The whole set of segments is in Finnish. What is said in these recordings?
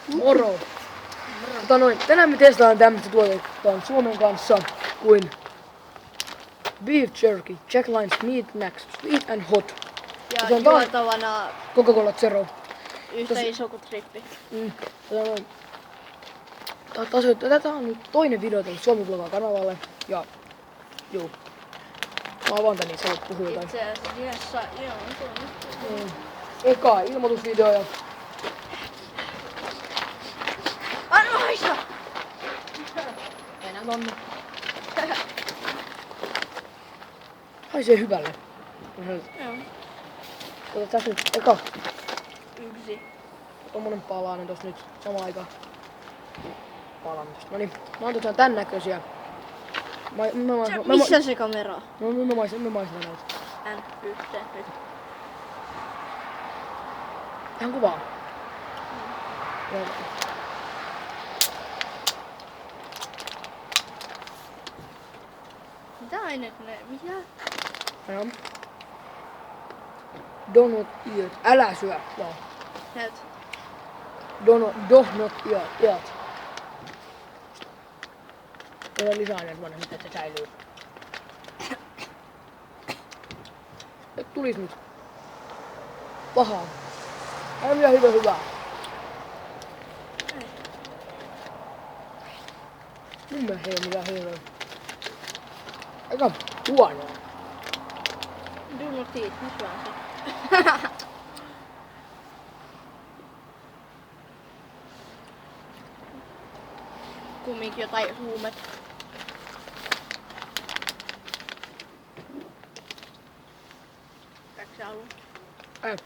Moro! Tänään me testataan tämmöistä tuotetta Suomen kanssa kuin Beef Jerky, Jack Line's Meat Max, Sweet and Hot. Ja Se on juotavana Coca-Cola Zero. yhtä iso kuin trippi. Tätä on nyt toinen video tälle Suomi Vlogaa kanavalle. Ja juu. Mä avaan tän, niin sä voit puhua jotain. Itse asiassa, joo. Eka ilmoitusvideo ja Anna haista! mennään tonne. Haisee hyvälle. Joo. Ota tässä nyt eka Yksi. tommonen palanen tossa nyt samaan aikaan. Palanen tosta. Noniin, mä oon tän näköisiä. Missä se kamera? Mä maistan näitä. Yhteen nyt. Ihan kuvaa. Joo. Mitä aineet ne? Mitä? Joo. Donut eat. Älä syö. Joo. Näyt. Donut eat. Tulee lisää aineet vanha, mitä se säilyy. Et tulis nyt. Pahaa. Ei mitään hyvää. Mun mielestä ei oo mitään hyvää. Aika huonoa. Do not eat, mä syön sen. Kumminkin jotain huumet. Kaikki sä haluat? Ei.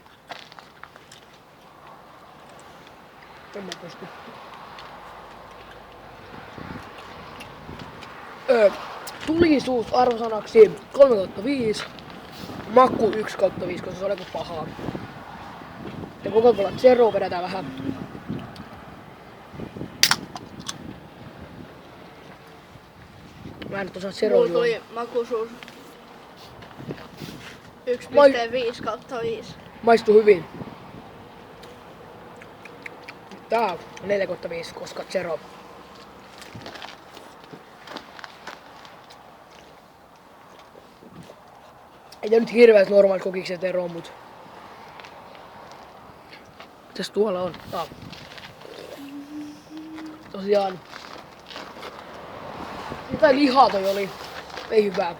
En mä pysty. Tulisuus arvosanaksi 3/5. Maku 1/5, koska se oli aika pahaa. Ja Coca-Cola Zero vedetään vähän. Mä en nyt osaa Zeroa Mulla tuli makuisuus 1,5/5. Maistuu hyvin. Tää on 4/5, koska Zero. Ei tää nyt hirveät normaalit kokikset eroa, mut mitäs tuolla on? Tosiaan jotain lihaa toi oli. Ei hyvää.